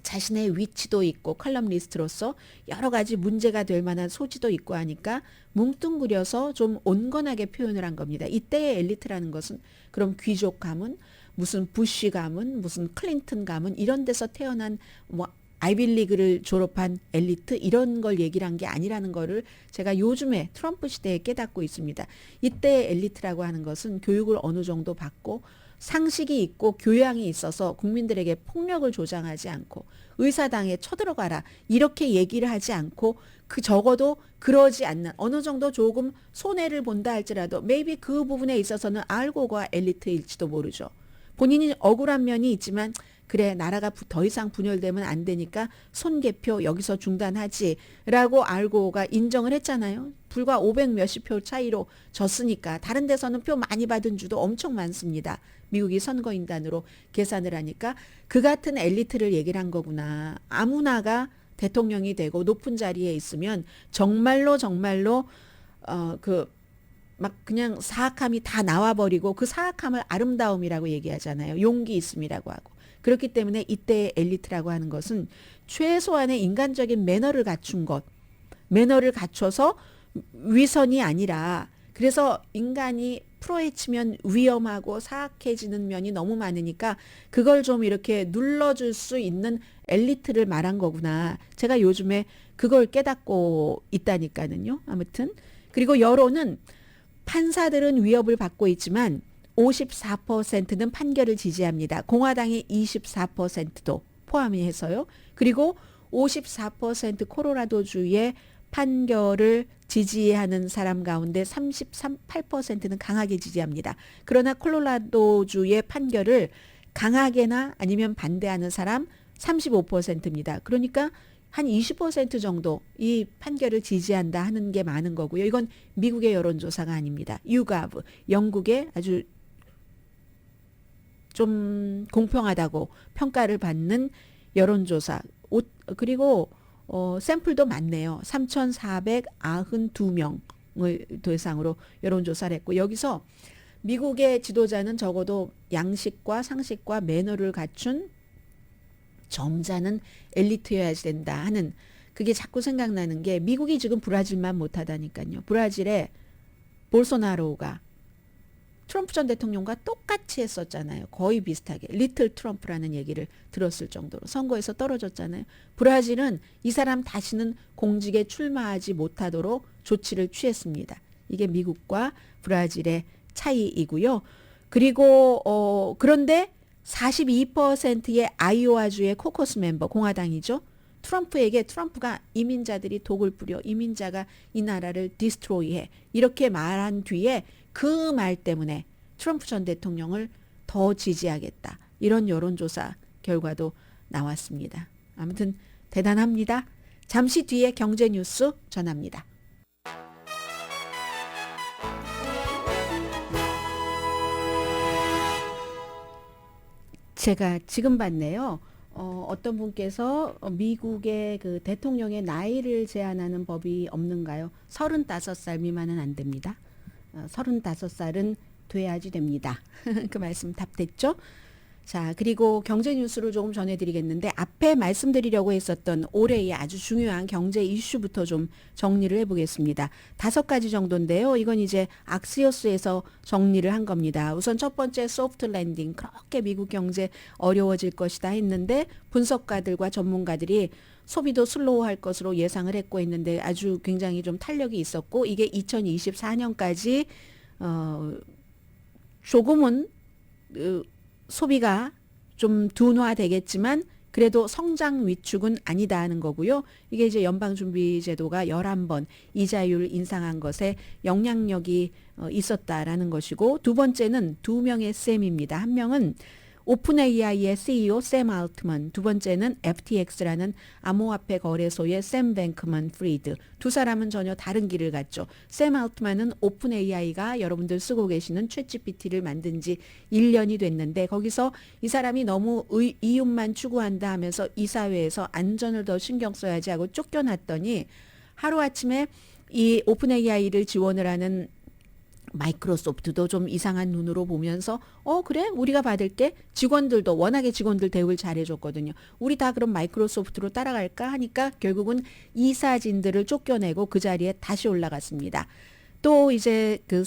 자신의 위치도 있고 컬럼니스트로서 여러 가지 문제가 될 만한 소지도 있고 하니까 뭉뚱그려서 좀 온건하게 표현을 한 겁니다. 이때의 엘리트라는 것은 그럼 귀족 가문, 무슨 부시 가문, 무슨 클린턴 가문 이런 데서 태어난 뭐 아이빌리그를 졸업한 엘리트 이런 걸 얘기를 한 게 아니라는 거를 제가 요즘에 트럼프 시대에 깨닫고 있습니다. 이때의 엘리트라고 하는 것은 교육을 어느 정도 받고 상식이 있고 교양이 있어서 국민들에게 폭력을 조장하지 않고 의사당에 쳐들어가라 이렇게 얘기를 하지 않고 그 적어도 그러지 않는 어느 정도 조금 손해를 본다 할지라도 maybe 그 부분에 있어서는 알고가 엘리트일지도 모르죠. 본인이 억울한 면이 있지만 그래 나라가 더 이상 분열되면 안 되니까 손개표 여기서 중단하지라고 알고가 인정을 했잖아요. 불과 500 몇십 표 차이로 졌으니까 다른 데서는 표 많이 받은 주도 엄청 많습니다. 미국이 선거인단으로 계산을 하니까 그 같은 엘리트를 얘기를 한 거구나. 아무나가 대통령이 되고 높은 자리에 있으면 정말로 막 그냥 사악함이 다 나와버리고 그 사악함을 아름다움이라고 얘기하잖아요. 용기 있음이라고 하고. 그렇기 때문에 이때의 엘리트라고 하는 것은 최소한의 인간적인 매너를 갖춘 것. 매너를 갖춰서 위선이 아니라 그래서 인간이 프로에 치면 위험하고 사악해지는 면이 너무 많으니까 그걸 좀 이렇게 눌러줄 수 있는 엘리트를 말한 거구나. 제가 요즘에 그걸 깨닫고 있다니까는요. 아무튼 그리고 여론은 판사들은 위협을 받고 있지만 54%는 판결을 지지합니다. 공화당의 24%도 포함이 해서요. 그리고 54% 콜로라도주의 판결을 지지하는 사람 가운데 38%는 강하게 지지합니다. 그러나 콜로라도주의 판결을 강하게나 아니면 반대하는 사람 35%입니다. 그러니까 한 20% 정도 이 판결을 지지한다 하는 게 많은 거고요. 이건 미국의 여론조사가 아닙니다. YouGov, 영국의 아주 좀 공평하다고 평가를 받는 여론조사. 그리고 샘플도 많네요. 3,492명을 대상으로 여론조사를 했고 여기서 미국의 지도자는 적어도 양식과 상식과 매너를 갖춘 점잖은 엘리트여야지 된다 하는 그게 자꾸 생각나는 게 미국이 지금 브라질만 못하다니까요. 브라질에 볼소나로가 트럼프 전 대통령과 똑같이 했었잖아요. 거의 비슷하게. 리틀 트럼프라는 얘기를 들었을 정도로 선거에서 떨어졌잖아요. 브라질은 이 사람 다시는 공직에 출마하지 못하도록 조치를 취했습니다. 이게 미국과 브라질의 차이이고요. 그리고 그런데 42%의 아이오와주의 코커스 멤버 공화당이죠. 트럼프에게 트럼프가 이민자들이 독을 뿌려 이민자가 이 나라를 디스트로이해 이렇게 말한 뒤에 그 말 때문에 트럼프 전 대통령을 더 지지하겠다. 이런 여론조사 결과도 나왔습니다. 아무튼 대단합니다. 잠시 뒤에 경제 뉴스 전합니다. 제가 지금 봤네요. 어떤 분께서 미국의 그 대통령의 나이를 제한하는 법이 없는가요? 35살 미만은 안 됩니다. 35살은 돼야지 됩니다. 그 말씀 답됐죠? 자, 그리고 경제 뉴스를 조금 전해드리겠는데 앞에 말씀드리려고 했었던 올해의 아주 중요한 경제 이슈부터 좀 정리를 해보겠습니다. 5가지 정도인데요. 이건 이제 악시오스에서 정리를 한 겁니다. 우선 첫 번째 소프트 랜딩. 그렇게 미국 경제 어려워질 것이다 했는데 분석가들과 전문가들이 소비도 슬로우할 것으로 예상을 했고 했는데 아주 굉장히 좀 탄력이 있었고 이게 2024년까지 조금은 소비가 좀 둔화되겠지만 그래도 성장 위축은 아니다 하는 거고요. 이게 이제 연방준비제도가 11번 이자율 인상한 것에 영향력이 있었다라는 것이고 두 번째는 두 명의 쌤입니다. 한 명은 오픈 AI의 CEO 샘 알트먼, 두 번째는 FTX라는 암호화폐 거래소의 샘 뱅크먼 프리드. 두 사람은 전혀 다른 길을 갔죠. 샘 알트먼은 오픈 AI가 여러분들 쓰고 계시는 챗GPT를 만든 지 1년이 됐는데 거기서 이 사람이 너무 이윤만 추구한다 하면서 이 사회에서 안전을 더 신경 써야지 하고 쫓겨났더니 하루아침에 이 오픈 AI를 지원을 하는 마이크로소프트도 좀 이상한 눈으로 보면서 그래 우리가 받을게. 직원들도 워낙에 직원들 대우를 잘해줬거든요. 우리 다 그럼 마이크로소프트로 따라갈까 하니까 결국은 이사진들을 쫓겨내고 그 자리에 다시 올라갔습니다. 또 이제 그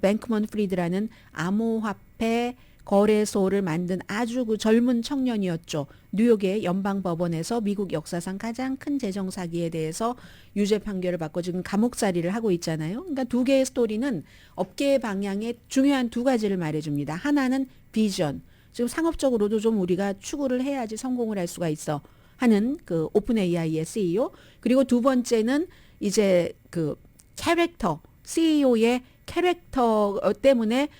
뱅크먼 프리드라는 암호화폐 거래소를 만든 아주 그 젊은 청년이었죠. 뉴욕의 연방법원에서 미국 역사상 가장 큰 재정 사기에 대해서 유죄 판결을 받고 지금 감옥살이를 하고 있잖아요. 그러니까 두 개의 스토리는 업계 방향의 중요한 두 가지를 말해줍니다. 하나는 비전, 지금 상업적으로도 좀 우리가 추구를 해야지 성공을 할 수가 있어 하는 그 오픈 AI의 CEO. 그리고 두 번째는 이제 그 캐릭터, CEO의 캐릭터 때문에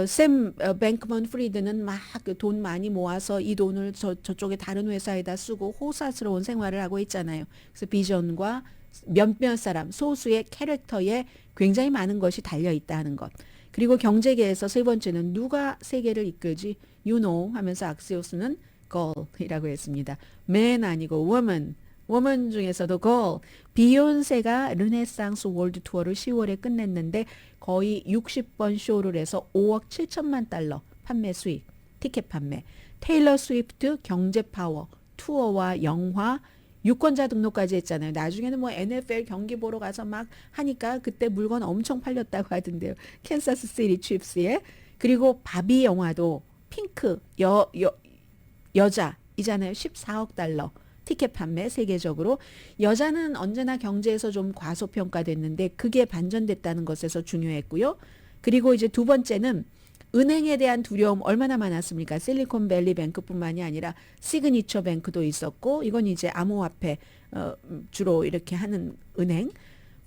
샘 뱅크먼 프리드는 막 돈 많이 모아서 이 돈을 저쪽에 다른 회사에다 쓰고 호사스러운 생활을 하고 있잖아요. 그래서 비전과 몇몇 사람, 소수의 캐릭터에 굉장히 많은 것이 달려 있다는 것. 그리고 경제계에서 세 번째는 누가 세계를 이끌지? You know 하면서 악시오스는 girl이라고 했습니다. man 아니고 woman. 워먼 중에서도 비욘세가 르네상스 월드 투어를 10월에 끝냈는데 거의 60번 쇼를 해서 5억 7천만 달러 판매 수익, 티켓 판매. 테일러 스위프트 경제 파워, 투어와 영화, 유권자 등록까지 했잖아요. 나중에는 뭐 NFL 경기 보러 가서 막 하니까 그때 물건 엄청 팔렸다고 하던데요. 캔사스 시티 칩스에. 그리고 바비 영화도 핑크 여자이잖아요. 14억 달러. 티켓 판매 세계적으로. 여자는 언제나 경제에서 좀 과소평가됐는데 그게 반전됐다는 것에서 중요했고요. 그리고 이제 두 번째는 은행에 대한 두려움 얼마나 많았습니까? 실리콘밸리 뱅크뿐만이 아니라 시그니처 뱅크도 있었고 이건 이제 암호화폐 주로 이렇게 하는 은행.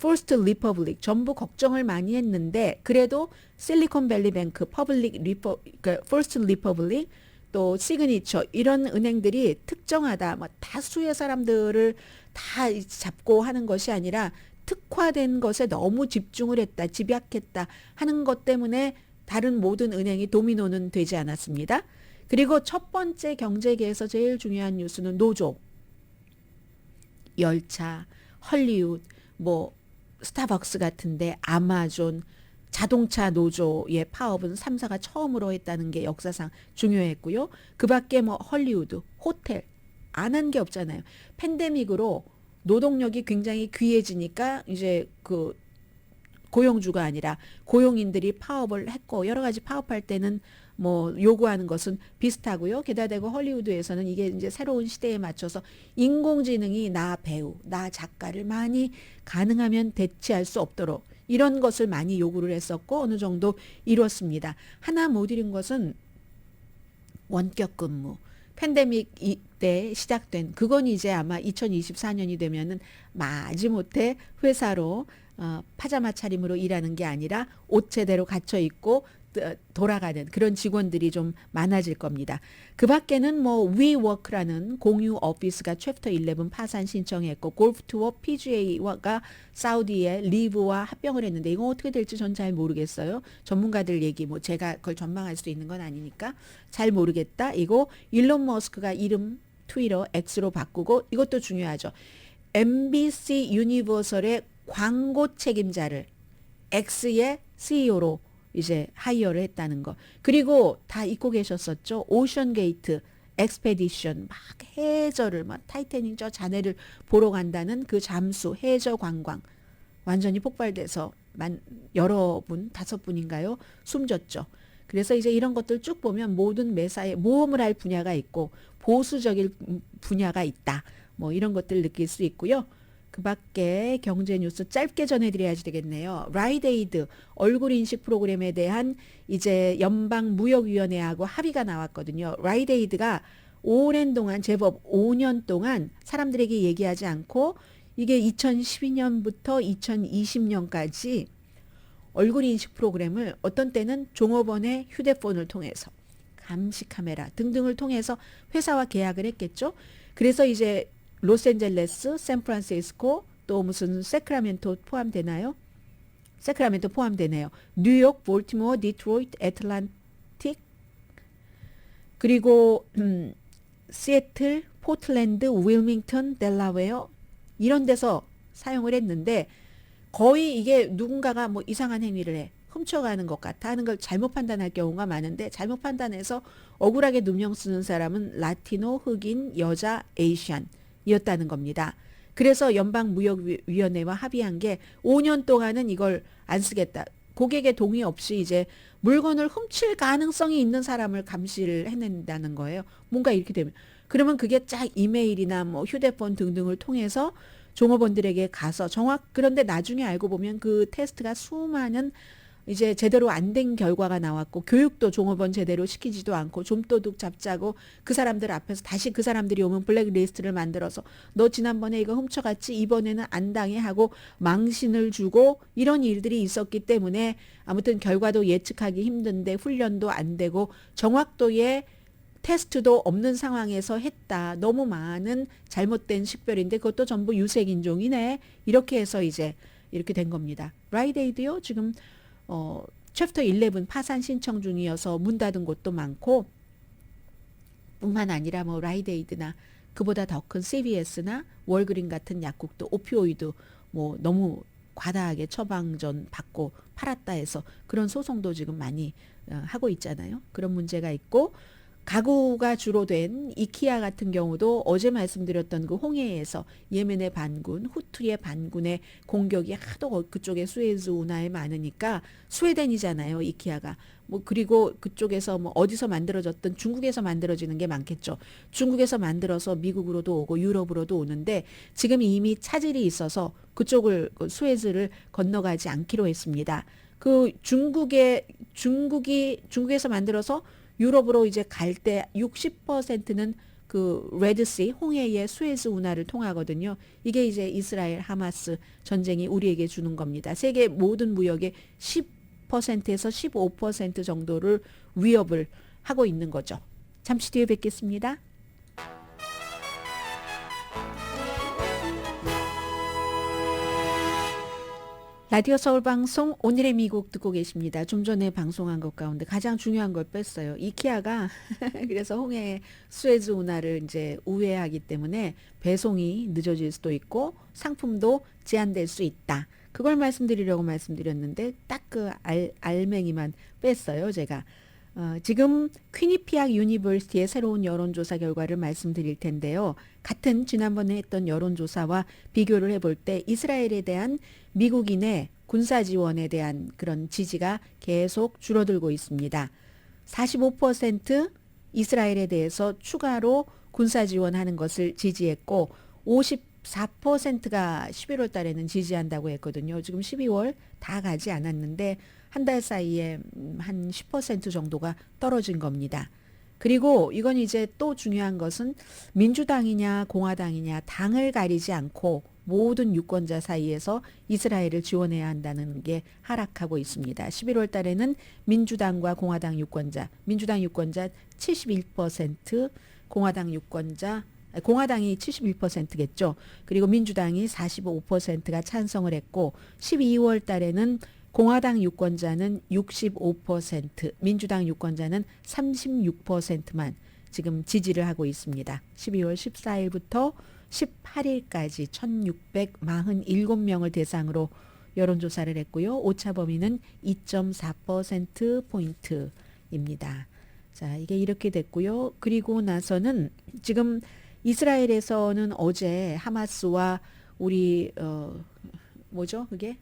퍼스트 리퍼블릭 전부 걱정을 많이 했는데 그래도 실리콘밸리 뱅크, 퍼스트 리퍼블릭 또 시그니처 이런 은행들이 특정하다, 뭐 다수의 사람들을 다 잡고 하는 것이 아니라 특화된 것에 너무 집중을 했다, 집약했다 하는 것 때문에 다른 모든 은행이 도미노는 되지 않았습니다. 그리고 첫 번째 경제계에서 제일 중요한 뉴스는 노조, 열차, 헐리우드, 뭐 스타벅스 같은데 아마존, 자동차 노조의 파업은 3사가 처음으로 했다는 게 역사상 중요했고요. 그 밖에 뭐 헐리우드, 호텔 안 한 게 없잖아요. 팬데믹으로 노동력이 굉장히 귀해지니까 이제 그 고용주가 아니라 고용인들이 파업을 했고 여러 가지 파업할 때는 뭐 요구하는 것은 비슷하고요. 게다가 대고 헐리우드에서는 이게 이제 새로운 시대에 맞춰서 인공지능이 나 배우, 나 작가를 많이 가능하면 대체할 수 없도록 이런 것을 많이 요구를 했었고 어느 정도 이뤘습니다. 하나 못 이룬 것은 원격 근무. 팬데믹 때 시작된 그건 이제 아마 2024년이 되면은 마지못해 회사로 파자마 차림으로 일하는 게 아니라 옷 제대로 갖춰 입고 돌아가는 그런 직원들이 좀 많아질 겁니다. 그 밖에는 뭐 위워크라는 공유 오피스가 챕터 11 파산 신청했고 골프 투어 PGA가 사우디의 리브와 합병을 했는데 이거 어떻게 될지 전 잘 모르겠어요. 전문가들 얘기 뭐 제가 그걸 전망할 수 있는 건 아니니까 잘 모르겠다. 이거 일론 머스크가 이름 트위터 X로 바꾸고 이것도 중요하죠. MBC 유니버설의 광고 책임자를 X의 CEO로 이제 하이어를 했다는 거. 그리고 다 잊고 계셨었죠. 오션게이트 엑스페디션 막 해저를 막 타이타닉 저 잔해를 보러 간다는 그 잠수 해저 관광 완전히 폭발돼서 여러 분 5분인가요? 숨졌죠. 그래서 이제 이런 것들 쭉 보면 모든 매사에 모험을 할 분야가 있고 보수적인 분야가 있다. 뭐 이런 것들 느낄 수 있고요. 그 밖에 경제 뉴스 짧게 전해드려야지 되겠네요. 라이드에이드 얼굴 인식 프로그램에 대한 이제 연방무역위원회하고 합의가 나왔거든요. 라이드에이드가 오랜 동안 제법 5년 동안 사람들에게 얘기하지 않고 이게 2012년부터 2020년까지 얼굴 인식 프로그램을 어떤 때는 종업원의 휴대폰을 통해서 감시 카메라 등등을 통해서 회사와 계약을 했겠죠. 그래서 이제 로스앤젤레스, 샌프란시스코, 또 무슨 세크라멘토 포함되나요? 세크라멘토 포함되네요. 뉴욕, 볼티모어, 디트로이트, 애틀란틱, 그리고 시애틀, 포틀랜드, 윌밍턴, 델라웨어 이런 데서 사용을 했는데 거의 이게 누군가가 뭐 이상한 행위를 해. 훔쳐가는 것 같아 하는 걸 잘못 판단할 경우가 많은데 잘못 판단해서 억울하게 누명 쓰는 사람은 라티노, 흑인, 여자, 에이시안이었다는 겁니다. 그래서 연방무역위원회와 합의한 게 5년 동안은 이걸 안 쓰겠다. 고객의 동의 없이 이제 물건을 훔칠 가능성이 있는 사람을 감시를 해낸다는 거예요. 뭔가 이렇게 되면. 그러면 그게 쫙 이메일이나 뭐 휴대폰 등등을 통해서 종업원들에게 가서 그런데 나중에 알고 보면 그 테스트가 수많은 이제 제대로 안 된 결과가 나왔고 교육도 종업원 제대로 시키지도 않고 좀도둑 잡자고 그 사람들 앞에서 다시 그 사람들이 오면 블랙리스트를 만들어서 너 지난번에 이거 훔쳐갔지 이번에는 안 당해 하고 망신을 주고 이런 일들이 있었기 때문에 아무튼 결과도 예측하기 힘든데 훈련도 안 되고 정확도의 테스트도 없는 상황에서 했다. 너무 많은 잘못된 식별인데 그것도 전부 유색인종이네. 이렇게 해서 이제 이렇게 된 겁니다. 라이데이드요. 지금 챕터 11 파산 신청 중이어서 문 닫은 곳도 많고 뿐만 아니라 뭐 라이데이드나 그보다 더 큰 CVS나 월그린 같은 약국도 오피오이드 뭐 너무 과다하게 처방전 받고 팔았다 해서 그런 소송도 지금 많이 하고 있잖아요. 그런 문제가 있고 가구가 주로 된 이키아 같은 경우도 어제 말씀드렸던 그 홍해에서 예멘의 반군, 후티의 반군의 공격이 하도 그쪽에 수에즈 운하에 많으니까 스웨덴이잖아요, 이키아가. 뭐 그리고 그쪽에서 뭐 어디서 만들어졌든 중국에서 만들어지는 게 많겠죠. 중국에서 만들어서 미국으로도 오고 유럽으로도 오는데 지금 이미 차질이 있어서 그쪽을 수에즈를 건너가지 않기로 했습니다. 그 중국에서 만들어서 유럽으로 이제 갈 때 60%는 그 레드시 홍해의 수에즈 운하를 통하거든요. 이게 이제 이스라엘 하마스 전쟁이 우리에게 주는 겁니다. 세계 모든 무역의 10%에서 15% 정도를 위협을 하고 있는 거죠. 잠시 뒤에 뵙겠습니다. 라디오 서울 방송 오늘의 미국 듣고 계십니다. 좀 전에 방송한 것 가운데 가장 중요한 걸 뺐어요. 이케아가 그래서 홍해 수에즈 운하를 이제 우회하기 때문에 배송이 늦어질 수도 있고 상품도 제한될 수 있다. 그걸 말씀드리려고 말씀드렸는데 딱 그 알맹이만 뺐어요, 제가. 지금 퀴니피악 유니버시티의 새로운 여론조사 결과를 말씀드릴 텐데요. 같은 지난번에 했던 여론조사와 비교를 해볼 때 이스라엘에 대한 미국인의 군사 지원에 대한 그런 지지가 계속 줄어들고 있습니다. 45% 이스라엘에 대해서 추가로 군사 지원하는 것을 지지했고 54%가 11월 달에는 지지한다고 했거든요. 지금 12월 다 가지 않았는데 한 달 사이에 한 10% 정도가 떨어진 겁니다. 그리고 이건 이제 또 중요한 것은 민주당이냐 공화당이냐 당을 가리지 않고 모든 유권자 사이에서 이스라엘을 지원해야 한다는 게 하락하고 있습니다. 11월 달에는 민주당 유권자 71%, 공화당이 71%겠죠. 그리고 민주당이 45%가 찬성을 했고 12월 달에는 공화당 유권자는 65%, 민주당 유권자는 36%만 지금 지지를 하고 있습니다. 12월 14일부터 18일까지 1647명을 대상으로 여론조사를 했고요. 오차 범위는 2.4%포인트입니다. 자, 이게 이렇게 됐고요. 그리고 나서는 지금 이스라엘에서는 어제 하마스와 우리 그게?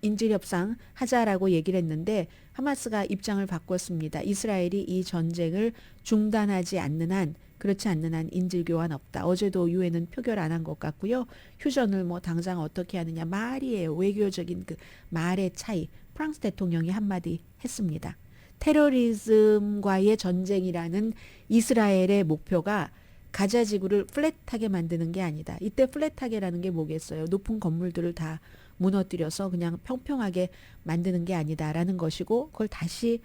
인질 협상 하자라고 얘기를 했는데 하마스가 입장을 바꿨습니다. 이스라엘이 이 전쟁을 중단하지 않는 한 그렇지 않는 한 인질 교환 없다. 어제도 유엔은 표결 안 한 것 같고요. 휴전을 뭐 당장 어떻게 하느냐 말이에요. 외교적인 그 말의 차이. 프랑스 대통령이 한마디 했습니다. 테러리즘과의 전쟁이라는 이스라엘의 목표가 가자 지구를 플랫하게 만드는 게 아니다. 이때 플랫하게라는 게 뭐겠어요? 높은 건물들을 다 무너뜨려서 그냥 평평하게 만드는 게 아니다라는 것이고 그걸 다시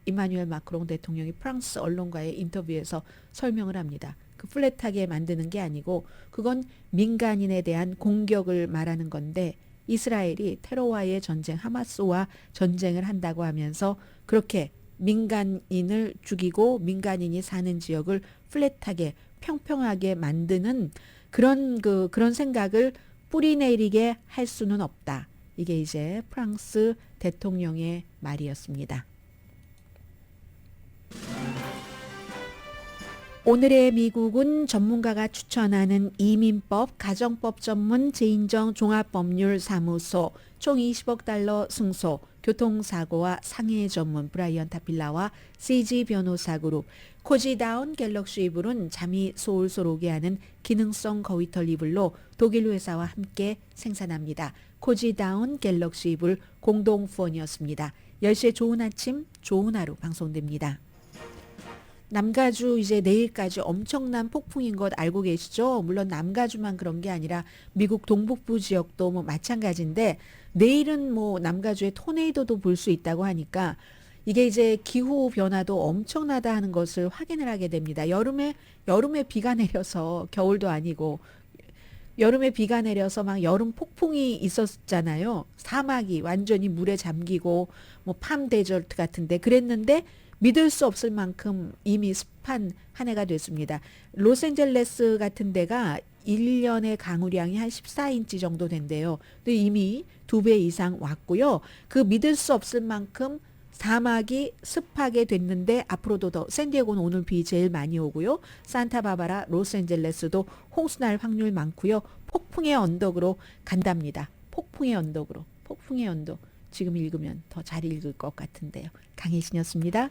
이마누엘 마크롱 대통령이 프랑스 언론과의 인터뷰에서 설명을 합니다. 그 플랫하게 만드는 게 아니고 그건 민간인에 대한 공격을 말하는 건데 이스라엘이 테러와의 전쟁, 하마스와 전쟁을 한다고 하면서 그렇게 민간인을 죽이고 민간인이 사는 지역을 플랫하게 평평하게 만드는 그런 생각을 뿌리내리게 할 수는 없다. 이게 이제 프랑스 대통령의 말이었습니다. 오늘의 미국은 전문가가 추천하는 이민법, 가정법 전문 재인정 종합법률사무소, 총 20억 달러 승소, 교통사고와 상해 전문 브라이언 타필라와 CG 변호사 그룹, 코지다운 갤럭시 이불은 잠이 솔솔 오게 하는 기능성 거위털 이불로 독일 회사와 함께 생산합니다. 코지다운 갤럭시 이불 공동 후원이었습니다. 10시에 좋은 아침, 좋은 하루 방송됩니다. 남가주 이제 내일까지 엄청난 폭풍인 것 알고 계시죠? 물론 남가주만 그런 게 아니라 미국 동북부 지역도 뭐 마찬가지인데 내일은 뭐 남가주에 토네이도도 볼 수 있다고 하니까 이게 이제 기후 변화도 엄청나다 하는 것을 확인을 하게 됩니다. 여름에 비가 내려서 겨울도 아니고 여름에 비가 내려서 막 여름 폭풍이 있었잖아요. 사막이 완전히 물에 잠기고 뭐 팜 데저트 같은데 그랬는데 믿을 수 없을 만큼 이미 습한 한 해가 됐습니다. 로스앤젤레스 같은 데가 1년의 강우량이 한 14인치 정도 된대요. 근데 이미 2배 이상 왔고요. 그 믿을 수 없을 만큼 사막이 습하게 됐는데 앞으로도 더 샌디에고는 오늘 비 제일 많이 오고요. 산타바바라, 로스앤젤레스도 홍수 날 확률 많고요. 폭풍의 언덕으로 간답니다. 폭풍의 언덕으로. 폭풍의 언덕. 지금 읽으면 더 잘 읽을 것 같은데요. 강혜신이었습니다.